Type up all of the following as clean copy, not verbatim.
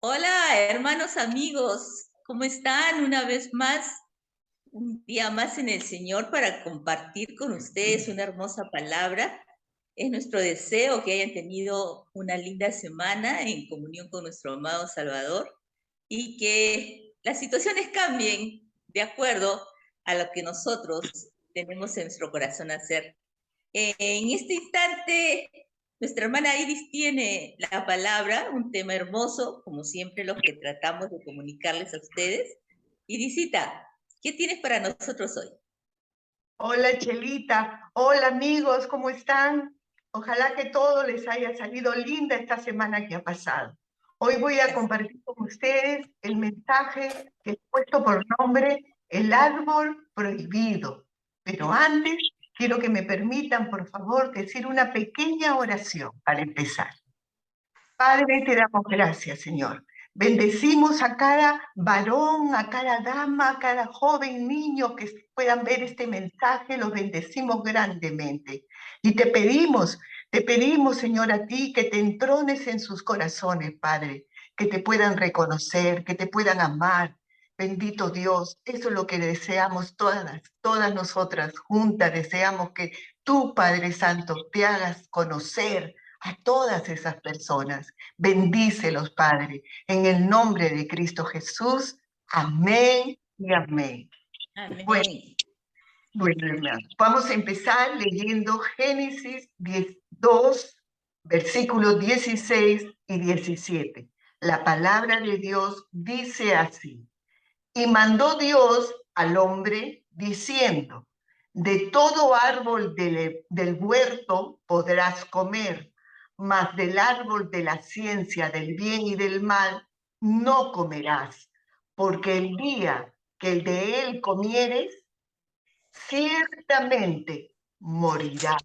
Hola, hermanos amigos, ¿cómo están? Una vez más, un día más en el Señor para compartir con ustedes una hermosa palabra. Es nuestro deseo que hayan tenido una linda semana en comunión con nuestro amado Salvador y que las situaciones cambien de acuerdo a lo que nosotros tenemos en nuestro corazón hacer. En este instante, nuestra hermana Iris tiene la palabra, un tema hermoso, como siempre los que tratamos de comunicarles a ustedes. Irisita, ¿qué tienes para nosotros hoy? Hola Chelita, hola amigos, ¿cómo están? Ojalá que todo les haya salido linda esta semana que ha pasado. Hoy voy a Así. compartir con ustedes el mensaje que he puesto por nombre El árbol prohibido. Pero antes quiero que me permitan, por favor, decir una pequeña oración para empezar. Padre, te damos gracias, Señor. Bendecimos a cada varón, a cada dama, a cada joven, niño que puedan ver este mensaje, los bendecimos grandemente. Y te pedimos, Señor, a ti que te entrones en sus corazones, Padre, que te puedan reconocer, que te puedan amar. Bendito Dios, eso es lo que deseamos todas nosotras juntas, deseamos que tú, Padre Santo, te hagas conocer a todas esas personas. Bendícelos, Padre, en el nombre de Cristo Jesús. Amén y amén. Bueno, Amén. bueno, hermanos, vamos a empezar leyendo Génesis 2, versículos 16 y 17. La palabra de Dios dice así: y mandó Dios al hombre diciendo, de todo árbol del huerto podrás comer, mas del árbol de la ciencia del bien y del mal no comerás, porque el día que de él comieres, ciertamente morirás.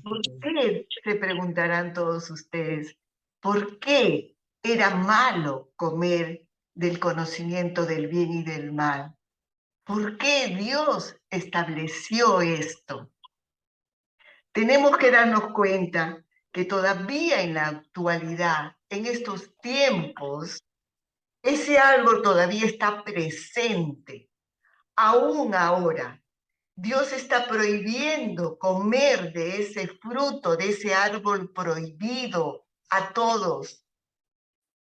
¿Por qué? Se preguntarán todos ustedes. ¿Por qué era malo comer del conocimiento del bien y del mal? ¿Por qué Dios estableció esto? Tenemos que darnos cuenta que todavía en la actualidad, en estos tiempos, ese árbol todavía está presente. Aún ahora, Dios está prohibiendo comer de ese fruto, de ese árbol prohibido a todos.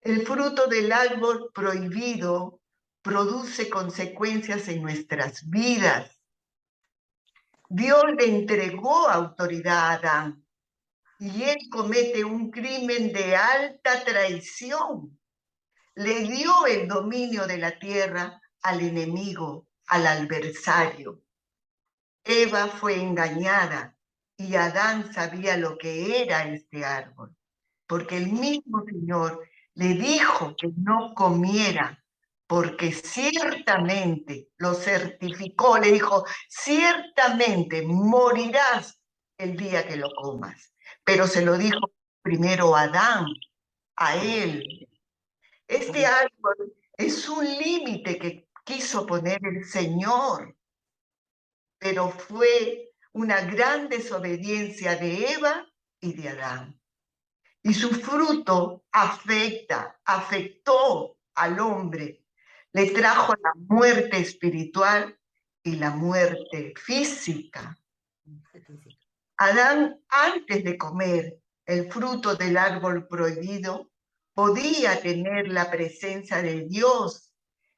El fruto del árbol prohibido produce consecuencias en nuestras vidas. Dios le entregó autoridad a Adán y él comete un crimen de alta traición. Le dio el dominio de la tierra al enemigo, al adversario. Eva fue engañada y Adán sabía lo que era este árbol, porque el mismo Señor le dijo que no comiera, porque ciertamente lo certificó, le dijo, ciertamente morirás el día que lo comas. Pero se lo dijo primero a Adán, a él. Este árbol es un límite que quiso poner el Señor, pero fue una gran desobediencia de Eva y de Adán. Y su fruto afectó al hombre, le trajo la muerte espiritual y la muerte física. Adán, antes de comer el fruto del árbol prohibido, podía tener la presencia de Dios.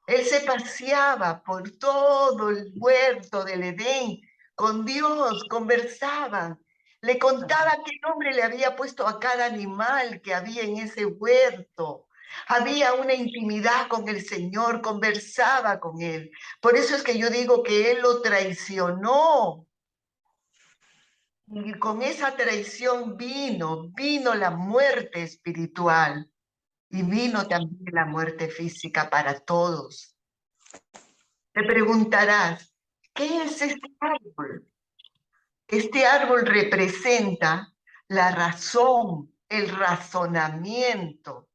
Él se paseaba por todo el huerto del Edén con Dios, conversaban. Le contaba qué nombre le había puesto a cada animal que había en ese huerto. Había una intimidad con el Señor, conversaba con Él. Por eso es que yo digo que Él lo traicionó. Y con esa traición vino la muerte espiritual y vino también la muerte física para todos. Te preguntarás, ¿qué es este árbol? Este árbol representa la razón, el razonamiento.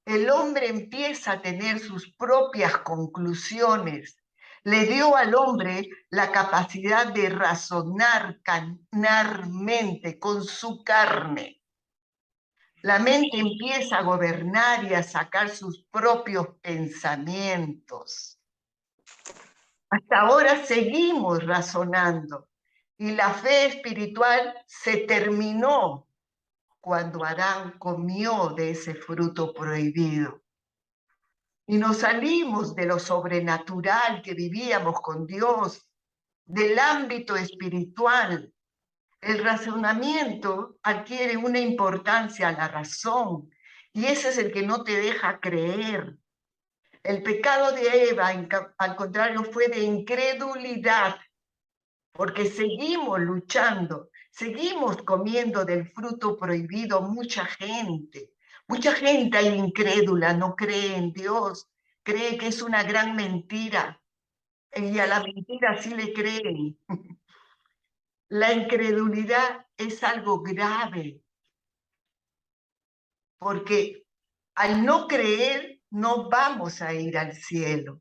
El hombre empieza a tener sus propias conclusiones. Le dio al hombre la capacidad de razonar carnalmente con su carne. La mente empieza a gobernar y a sacar sus propios pensamientos. Hasta ahora seguimos razonando y la fe espiritual se terminó cuando Adán comió de ese fruto prohibido. Y nos salimos de lo sobrenatural que vivíamos con Dios, del ámbito espiritual. El razonamiento adquiere una importancia a la razón y ese es el que no te deja creer. El pecado de Eva, al contrario, fue de incredulidad, porque seguimos luchando, seguimos comiendo del fruto prohibido mucha gente. Mucha gente hay incrédula, no cree en Dios, cree que es una gran mentira y a la mentira sí le creen. La incredulidad es algo grave, porque al no creer no vamos a ir al cielo.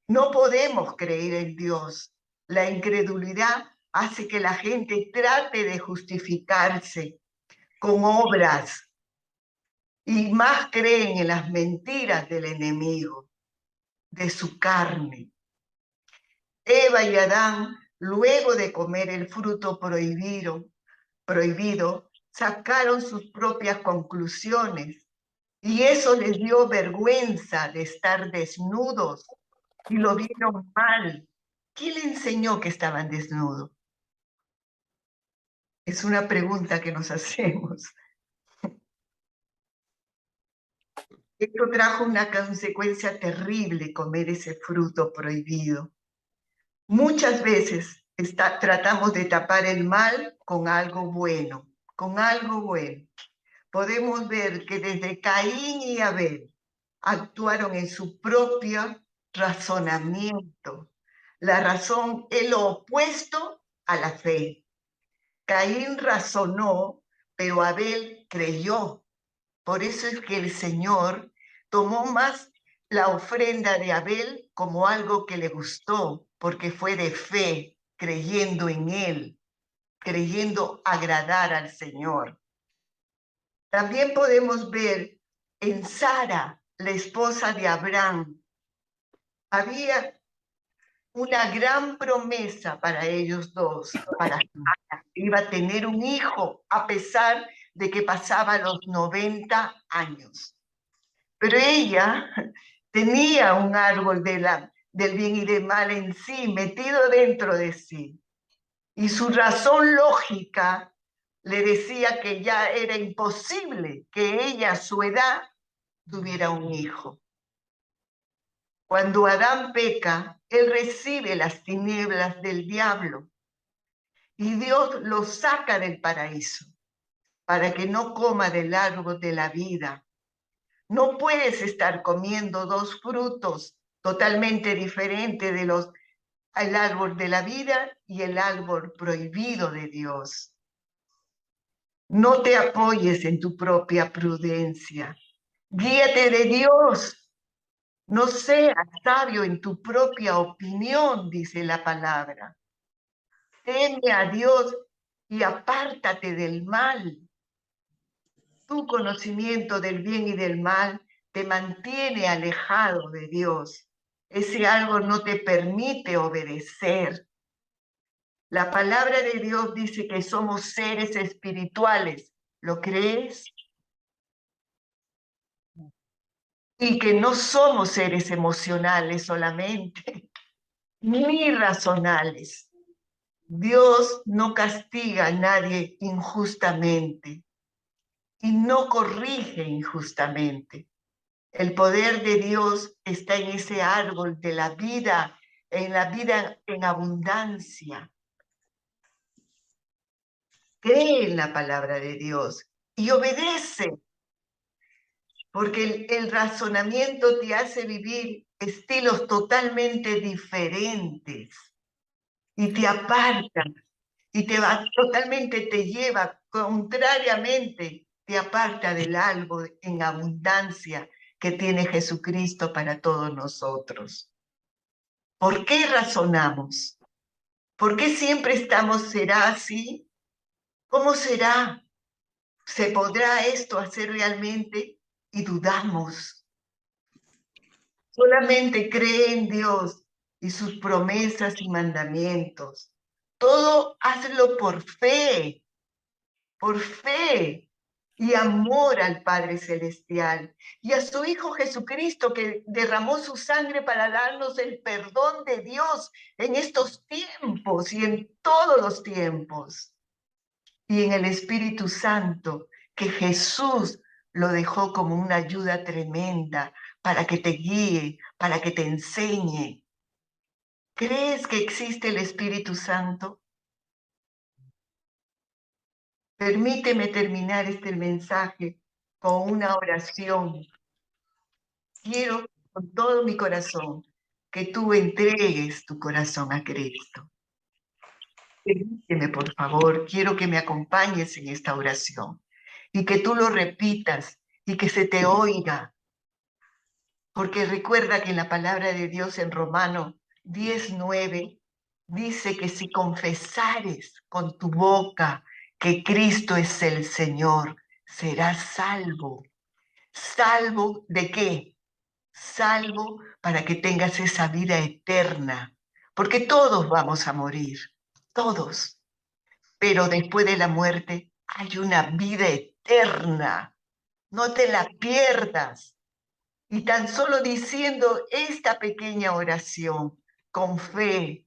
No podemos creer en Dios. La incredulidad hace que la gente trate de justificarse con obras y más creen en las mentiras del enemigo, de su carne. Eva y Adán, luego de comer el fruto prohibido, sacaron sus propias conclusiones y eso les dio vergüenza de estar desnudos y lo vieron mal. ¿Quién le enseñó que estaban desnudos? Es una pregunta que nos hacemos. Esto trajo una consecuencia terrible, comer ese fruto prohibido. Muchas veces tratamos de tapar el mal con algo bueno, con algo bueno. Podemos ver que desde Caín y Abel actuaron en su propio razonamiento. La razón es lo opuesto a la fe. Caín razonó, pero Abel creyó. Por eso es que el Señor tomó más la ofrenda de Abel como algo que le gustó, porque fue de fe, creyendo en él, creyendo agradar al Señor. También podemos ver en Sara, la esposa de Abraham, había una gran promesa para ellos dos, para Sara. Iba a tener un hijo a pesar de que pasaba los 90 años. Pero ella tenía un árbol del bien y del mal en sí, metido dentro de sí. Y su razón lógica le decía que ya era imposible que ella a su edad tuviera un hijo. Cuando Adán peca, él recibe las tinieblas del diablo y Dios lo saca del paraíso para que no coma del árbol de la vida. No puedes estar comiendo dos frutos totalmente diferentes de el árbol de la vida y el árbol prohibido de Dios. No te apoyes en tu propia prudencia. Guíate de Dios. No seas sabio en tu propia opinión, dice la palabra. Teme a Dios y apártate del mal. Tu conocimiento del bien y del mal te mantiene alejado de Dios. Ese algo no te permite obedecer. La palabra de Dios dice que somos seres espirituales. ¿Lo crees? Y que no somos seres emocionales solamente, ni racionales. Dios no castiga a nadie injustamente y no corrige injustamente. El poder de Dios está en ese árbol de la vida en abundancia. Cree en la palabra de Dios y obedece, porque el razonamiento te hace vivir estilos totalmente diferentes y te aparta y totalmente te lleva, contrariamente, te aparta del árbol en abundancia que tiene Jesucristo para todos nosotros. ¿Por qué razonamos? ¿Por qué siempre será así? ¿Cómo será? ¿Se podrá esto hacer realmente? Y dudamos. Solamente cree en Dios y sus promesas y mandamientos. Todo hazlo por fe y amor al Padre Celestial y a su Hijo Jesucristo que derramó su sangre para darnos el perdón de Dios en estos tiempos y en todos los tiempos. Y en el Espíritu Santo que Jesús lo dejó como una ayuda tremenda para que te guíe, para que te enseñe. ¿Crees que existe el Espíritu Santo? Permíteme terminar este mensaje con una oración. Quiero con todo mi corazón que tú entregues tu corazón a Cristo. Permíteme, por favor, quiero que me acompañes en esta oración y que tú lo repitas y que se te oiga. Porque recuerda que en la palabra de Dios en Romano 10:9 dice que si confesares con tu boca que Cristo es el Señor, serás salvo. ¿Salvo de qué? Salvo para que tengas esa vida eterna. Porque todos vamos a morir, todos. Pero después de la muerte hay una vida eterna. No te la pierdas. Y tan solo diciendo esta pequeña oración con fe,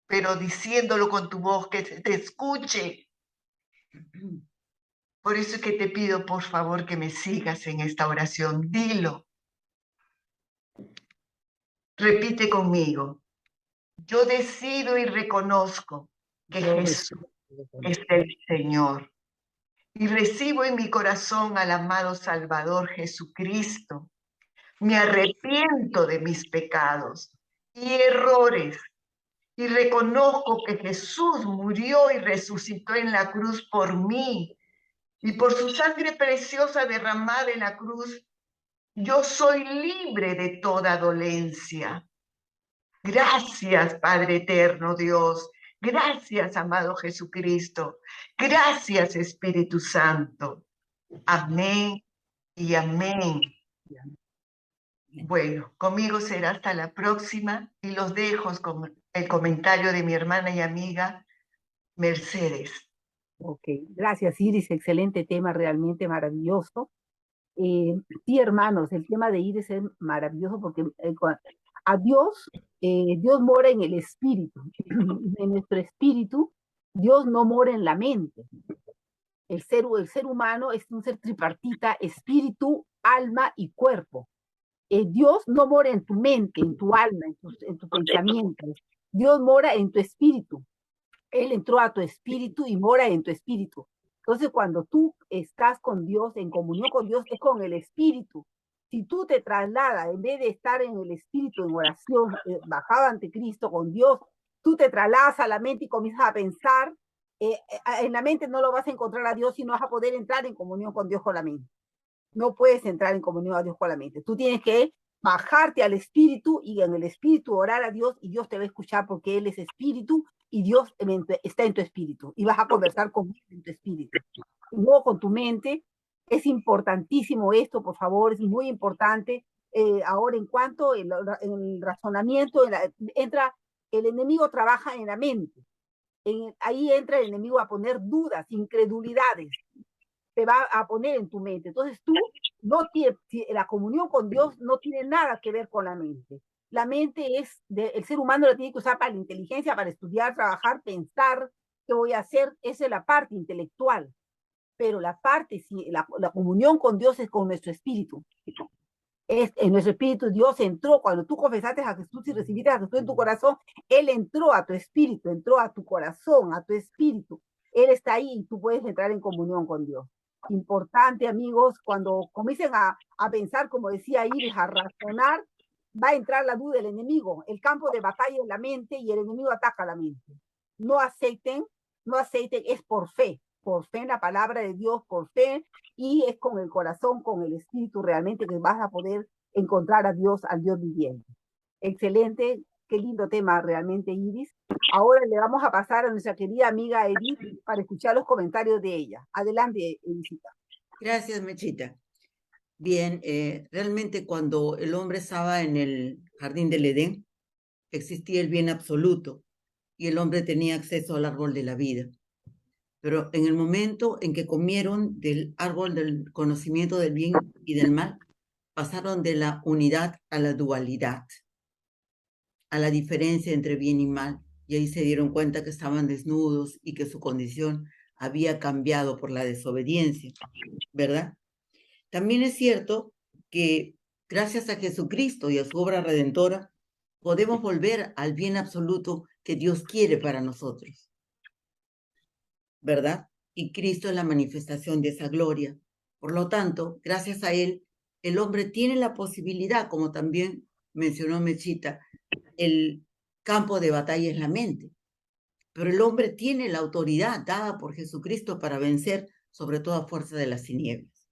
pero diciéndolo con tu voz, que se te escuche. Por eso es que te pido, por favor, que me sigas en esta oración. Dilo. Repite conmigo. Yo decido y reconozco que Yo Jesús recibo es el Señor. Y recibo en mi corazón al amado Salvador Jesucristo. Me arrepiento de mis pecados y errores y reconozco que Jesús murió y resucitó en la cruz por mí y por su sangre preciosa derramada en la cruz, yo soy libre de toda dolencia. Gracias, Padre eterno Dios. Gracias, amado Jesucristo. Gracias, Espíritu Santo. Amén y amén. Bueno, conmigo será hasta la próxima y los dejo con el comentario de mi hermana y amiga Mercedes. Ok, gracias Iris, excelente tema, realmente maravilloso. Sí, hermanos, el tema de Iris es maravilloso porque a Dios, Dios mora en el espíritu. En nuestro espíritu, Dios no mora en la mente. El ser humano es un ser tripartita, espíritu, alma y cuerpo. Dios no mora en tu mente, en tu alma, en tu pensamiento. Dios mora en tu espíritu. Él entró a tu espíritu y mora en tu espíritu. Entonces, cuando tú estás con Dios, en comunión con Dios, es con el espíritu. Si tú te trasladas, en vez de estar en el espíritu, en oración, bajado ante Cristo con Dios, tú te trasladas a la mente y comienzas a pensar, en la mente no lo vas a encontrar a Dios y no vas a poder entrar en comunión con Dios con la mente. No puedes entrar en comunión a Dios con la mente. Tú tienes que bajarte al espíritu y en el espíritu orar a Dios y Dios te va a escuchar porque Él es espíritu y Dios está en tu espíritu y vas a conversar con Él en tu espíritu. Y luego con tu mente. Es importantísimo esto, por favor, es muy importante. Ahora, en cuanto en el razonamiento, entra, el enemigo trabaja en la mente. Ahí entra el enemigo a poner dudas, incredulidades, te va a poner en tu mente. Entonces tú no tienes, la comunión con Dios no tiene nada que ver con la mente. La mente el ser humano la tiene que usar para la inteligencia, para estudiar, trabajar, pensar, qué voy a hacer, esa es la parte intelectual. Pero la parte, la comunión con Dios es con nuestro espíritu. En nuestro espíritu Dios entró, cuando tú confesaste a Jesús y recibiste a Jesús en tu corazón, Él entró a tu espíritu, entró a tu corazón, a tu espíritu. Él está ahí y tú puedes entrar en comunión con Dios. Importante, amigos, cuando comiencen a pensar, como decía Iris, a razonar, va a entrar la duda del enemigo. El campo de batalla es la mente y el enemigo ataca la mente. No acepten, no acepten, es por fe en la palabra de Dios, por fe, y es con el corazón, con el espíritu realmente que vas a poder encontrar a Dios, al Dios viviente. Excelente, Qué lindo tema realmente, Iris. Ahora le vamos a pasar a nuestra querida amiga Edith para escuchar los comentarios de ella. Adelante, Edithita. Gracias, Mechita. Bien, realmente cuando el hombre estaba en el jardín del Edén, existía el bien absoluto y el hombre tenía acceso al árbol de la vida. Pero en el momento en que comieron del árbol del conocimiento del bien y del mal, pasaron de la unidad a la dualidad, a la diferencia entre bien y mal, y ahí se dieron cuenta que estaban desnudos y que su condición había cambiado por la desobediencia, ¿verdad? También es cierto que gracias a Jesucristo y a su obra redentora, podemos volver al bien absoluto que Dios quiere para nosotros, ¿verdad? Y Cristo es la manifestación de esa gloria. Por lo tanto, gracias a Él, el hombre tiene la posibilidad, como también mencionó Mechita, el campo de batalla es la mente. Pero el hombre tiene la autoridad dada por Jesucristo para vencer sobre toda fuerza de las tinieblas.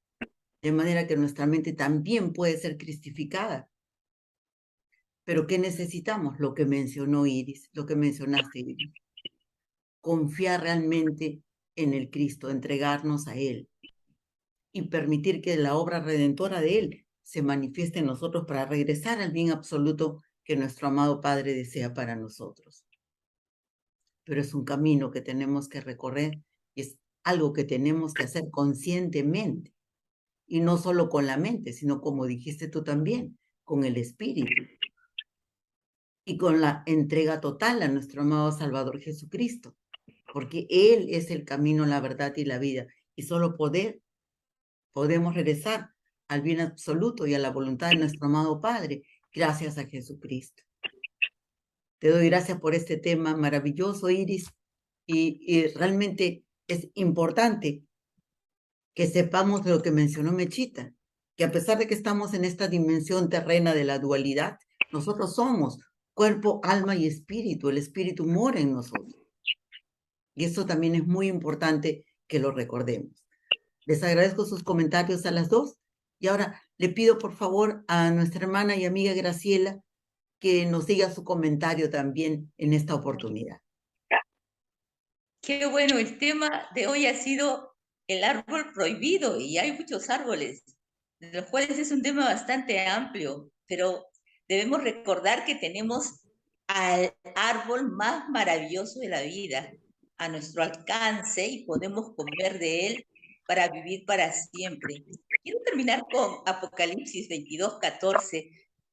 De manera que nuestra mente también puede ser cristificada. Pero ¿qué necesitamos? Lo que mencionó Iris, lo que mencionaste, Iris. Confiar realmente en el Cristo, entregarnos a Él y permitir que la obra redentora de Él se manifieste en nosotros para regresar al bien absoluto que nuestro amado Padre desea para nosotros. Pero es un camino que tenemos que recorrer y es algo que tenemos que hacer conscientemente. Y no solo con la mente, sino como dijiste tú también, con el espíritu. Y con la entrega total a nuestro amado Salvador Jesucristo. Porque Él es el camino, la verdad y la vida. Y solo podemos regresar al bien absoluto y a la voluntad de nuestro amado Padre, gracias a Jesucristo. Te doy gracias por este tema maravilloso, Iris. Y realmente es importante que sepamos lo que mencionó Mechita, que a pesar de que estamos en esta dimensión terrena de la dualidad, nosotros somos cuerpo, alma y espíritu. El espíritu mora en nosotros. Y eso también es muy importante que lo recordemos. Les agradezco sus comentarios a las dos. Y ahora le pido por favor a nuestra hermana y amiga Graciela que nos diga su comentario también en esta oportunidad. Qué bueno, el tema de hoy ha sido el árbol prohibido y hay muchos árboles, de los cuales es un tema bastante amplio, pero debemos recordar que tenemos al árbol más maravilloso de la vida a nuestro alcance y podemos comer de él para vivir para siempre. Quiero terminar con Apocalipsis 22:14,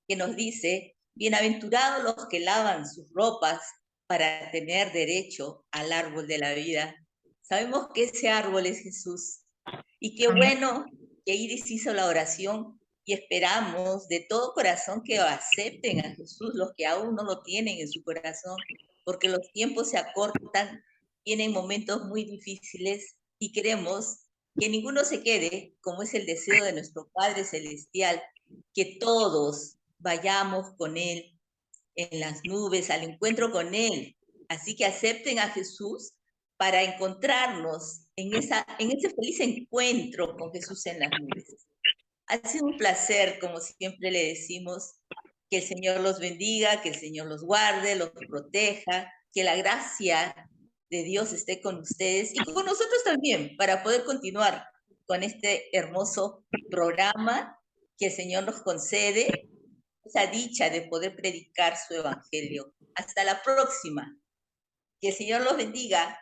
que nos dice: bienaventurados los que lavan sus ropas para tener derecho al árbol de la vida. Sabemos que ese árbol es Jesús. Y qué bueno que Iris hizo la oración y esperamos de todo corazón que acepten a Jesús los que aún no lo tienen en su corazón, porque los tiempos se acortan, vienen momentos muy difíciles y queremos que ninguno se quede, como es el deseo de nuestro Padre Celestial, que todos vayamos con Él en las nubes, al encuentro con Él. Así que acepten a Jesús para encontrarnos en ese feliz encuentro con Jesús en las nubes. Ha sido un placer, como siempre le decimos, que el Señor los bendiga, que el Señor los guarde, los proteja, que la gracia de Dios esté con ustedes y con nosotros también, para poder continuar con este hermoso programa que el Señor nos concede, esa dicha de poder predicar su evangelio. Hasta la próxima. Que el Señor los bendiga.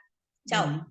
Chao.